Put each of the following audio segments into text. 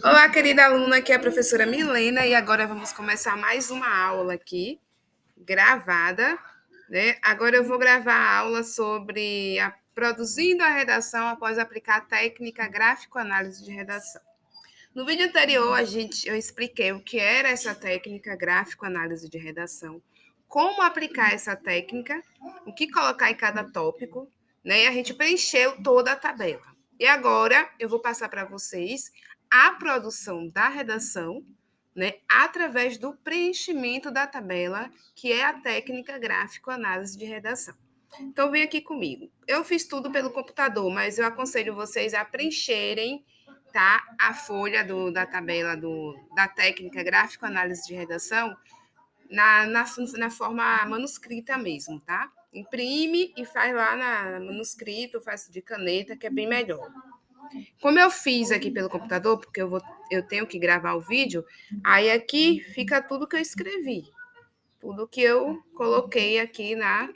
Olá, querida aluna, aqui é a professora Milena e agora vamos começar mais uma aula aqui, gravada, né? Agora eu vou gravar a aula sobre produzindo a redação após aplicar a técnica gráfico-análise de redação. No vídeo anterior, eu expliquei o que era essa técnica gráfico-análise de redação, como aplicar essa técnica, o que colocar em cada tópico, né? E a gente preencheu toda a tabela. E agora eu vou passar para vocês a produção da redação, né, através do preenchimento da tabela, que é a técnica gráfico-análise de redação. Então, vem aqui comigo. Eu fiz tudo pelo computador, mas eu aconselho vocês a preencherem, tá, a folha da tabela da técnica gráfico-análise de redação na forma manuscrita mesmo, tá? Imprime e faz lá na manuscrito, faz de caneta, que é bem melhor. Como eu fiz aqui pelo computador, porque eu tenho que gravar o vídeo, aí aqui fica tudo que eu escrevi, tudo que eu coloquei aqui na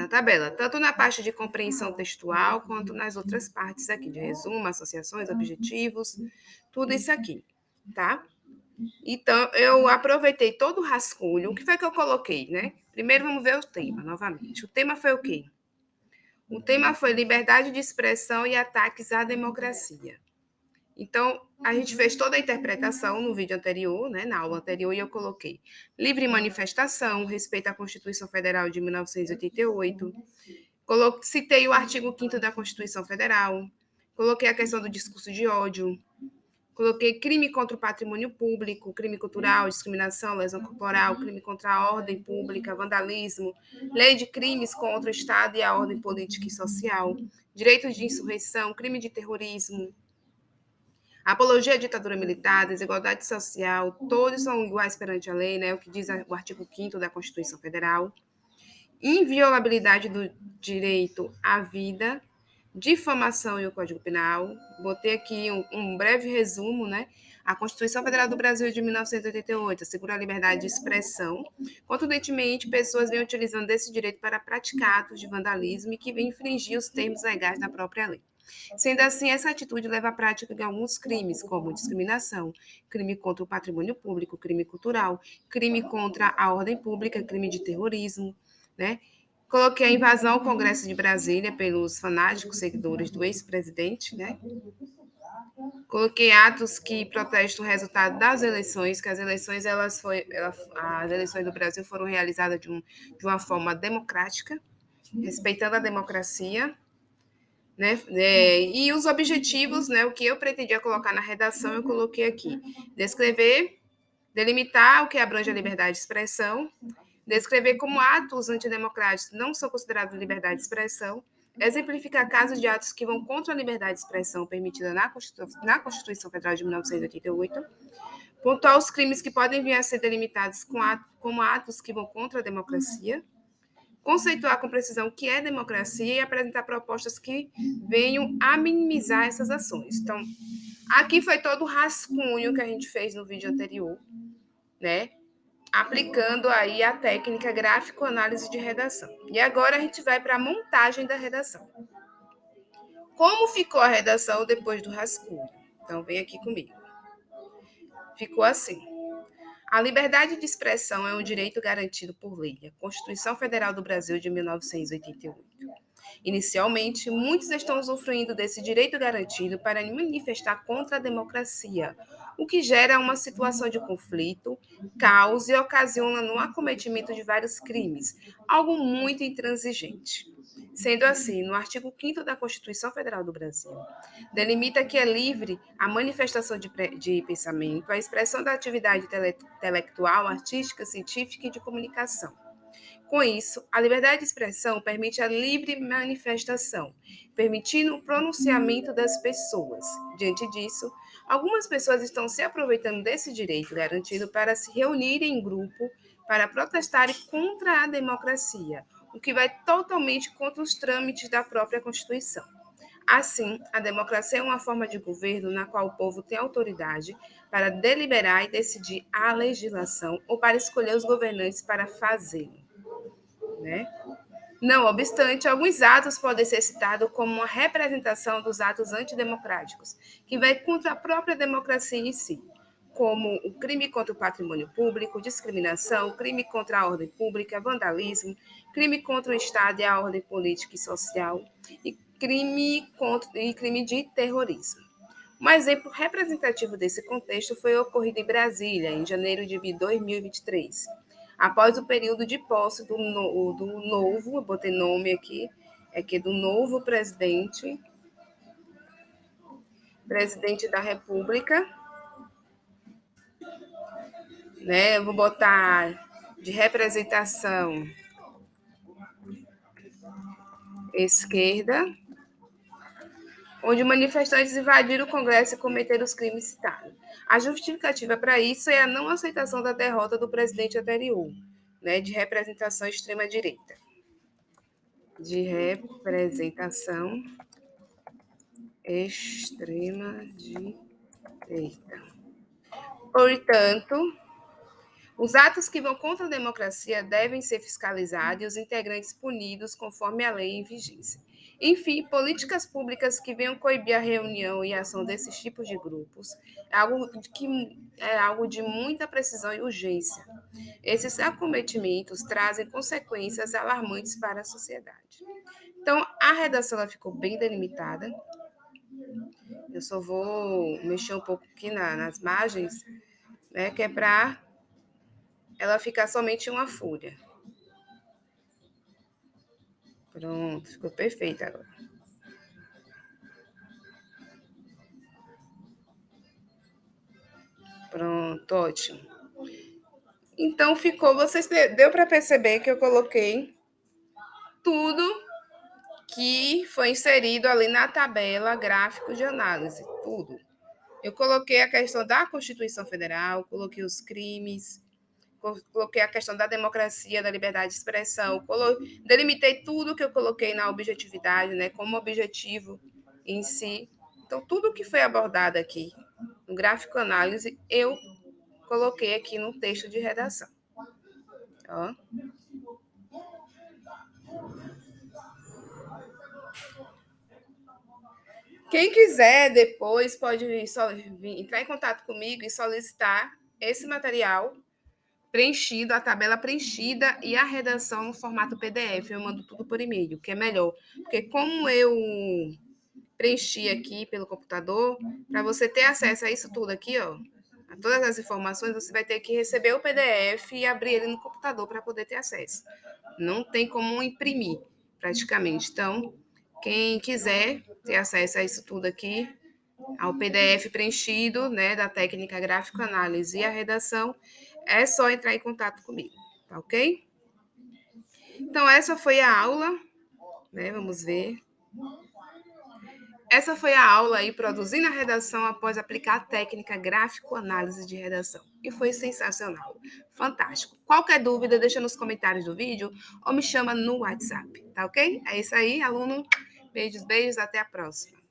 tabela, tanto na parte de compreensão textual, quanto nas outras partes aqui, de resumo, associações, objetivos, tudo isso aqui, tá? Então, eu aproveitei todo o rascunho. O que foi que eu coloquei, né? Primeiro, vamos ver o tema, novamente. O tema foi o quê? O tema foi liberdade de expressão e ataques à democracia. Então, a gente fez toda a interpretação no vídeo anterior, né, na aula anterior, e eu coloquei livre manifestação, respeito à Constituição Federal de 1988, citei o artigo 5º da Constituição Federal, coloquei a questão do discurso de ódio, coloquei crime contra o patrimônio público, crime cultural, discriminação, lesão corporal, crime contra a ordem pública, vandalismo, lei de crimes contra o Estado e a ordem política e social, direito de insurreição, crime de terrorismo, apologia à ditadura militar, desigualdade social, todos são iguais perante a lei, né? O que diz o artigo 5º da Constituição Federal. Inviolabilidade do direito à vida, difamação e o Código Penal. Botei aqui um breve resumo, né? A Constituição Federal do Brasil de 1988 assegura a liberdade de expressão. Contundentemente, pessoas vêm utilizando esse direito para praticar atos de vandalismo e que vêm infringir os termos legais da própria lei. Sendo assim, essa atitude leva à prática de alguns crimes, como discriminação, crime contra o patrimônio público, crime cultural, crime contra a ordem pública, crime de terrorismo, né? Coloquei a invasão ao Congresso de Brasília pelos fanáticos seguidores do ex-presidente, né? Coloquei atos que protestam o resultado das eleições, que as eleições as eleições do Brasil foram realizadas de uma forma democrática, respeitando a democracia, né? E os objetivos, né? O que eu pretendia colocar na redação, eu coloquei aqui: descrever, delimitar o que abrange a liberdade de expressão, descrever como atos antidemocráticos não são considerados liberdade de expressão, exemplificar casos de atos que vão contra a liberdade de expressão permitida na Constituição Federal de 1988, pontuar os crimes que podem vir a ser delimitados como atos que vão contra a democracia, conceituar com precisão o que é democracia e apresentar propostas que venham a minimizar essas ações. Então, aqui foi todo o rascunho que a gente fez no vídeo anterior, né? Aplicando aí a técnica gráfico-análise de redação. E agora a gente vai para a montagem da redação. Como ficou a redação depois do rascunho? Então, vem aqui comigo. Ficou assim. A liberdade de expressão é um direito garantido por lei, a Constituição Federal do Brasil de 1988. Inicialmente, muitos estão usufruindo desse direito garantido para manifestar contra a democracia, o que gera uma situação de conflito, caos e ocasiona no acometimento de vários crimes, algo muito intransigente. Sendo assim, no artigo 5º da Constituição Federal do Brasil, delimita que é livre a manifestação de pensamento, a expressão da atividade intelectual, artística, científica e de comunicação. Com isso, a liberdade de expressão permite a livre manifestação, permitindo o pronunciamento das pessoas. Diante disso, algumas pessoas estão se aproveitando desse direito garantido para se reunirem em grupo para protestarem contra a democracia, o que vai totalmente contra os trâmites da própria Constituição. Assim, a democracia é uma forma de governo na qual o povo tem autoridade para deliberar e decidir a legislação ou para escolher os governantes para fazê-lo, né? Não obstante, alguns atos podem ser citados como uma representação dos atos antidemocráticos, que vai contra a própria democracia em si, como o crime contra o patrimônio público, discriminação, crime contra a ordem pública, vandalismo, crime contra o Estado e a ordem política e social e crime de terrorismo. Um exemplo representativo desse contexto foi ocorrido em Brasília, em janeiro de 2023, após o período de posse do novo, eu botei nome aqui, do novo presidente da República, né? Eu vou botar de representação esquerda, onde manifestantes invadiram o Congresso e cometeram os crimes citados. A justificativa para isso é a não aceitação da derrota do presidente anterior, né, de representação extrema-direita. De representação extrema-direita. Portanto, os atos que vão contra a democracia devem ser fiscalizados e os integrantes punidos conforme a lei em vigência. Enfim, políticas públicas que venham coibir a reunião e a ação desses tipos de grupos é algo de muita precisão e urgência. Esses acometimentos trazem consequências alarmantes para a sociedade. Então, a redação ela ficou bem delimitada. Eu só vou mexer um pouco aqui nas margens, né, que é para ela ficar somente uma folha. Pronto, ficou perfeito agora. Pronto, ótimo. Então ficou, vocês deu para perceber que eu coloquei tudo que foi inserido ali na tabela gráfico de análise, tudo. Eu coloquei a questão da Constituição Federal, coloquei os crimes, coloquei a questão da democracia, da liberdade de expressão, delimitei tudo que eu coloquei na objetividade, né, como objetivo em si. Então, tudo que foi abordado aqui no gráfico análise, eu coloquei aqui no texto de redação. Ó. Quem quiser depois pode entrar em contato comigo e solicitar esse material preenchido, a tabela preenchida e a redação no formato PDF. Eu mando tudo por e-mail, que é melhor. Porque como eu preenchi aqui pelo computador, para você ter acesso a isso tudo aqui, ó, a todas as informações, você vai ter que receber o PDF e abrir ele no computador para poder ter acesso. Não tem como imprimir, praticamente. Então, quem quiser ter acesso a isso tudo aqui, ao PDF preenchido, né, da técnica gráfico-análise e a redação, é só entrar em contato comigo, tá ok? Então, essa foi a aula, né, vamos ver. Essa foi a aula aí, produzindo a redação após aplicar a técnica gráfico-análise de redação. E foi sensacional, fantástico. Qualquer dúvida, deixa nos comentários do vídeo ou me chama no WhatsApp, tá ok? É isso aí, aluno. Beijos, beijos, até a próxima.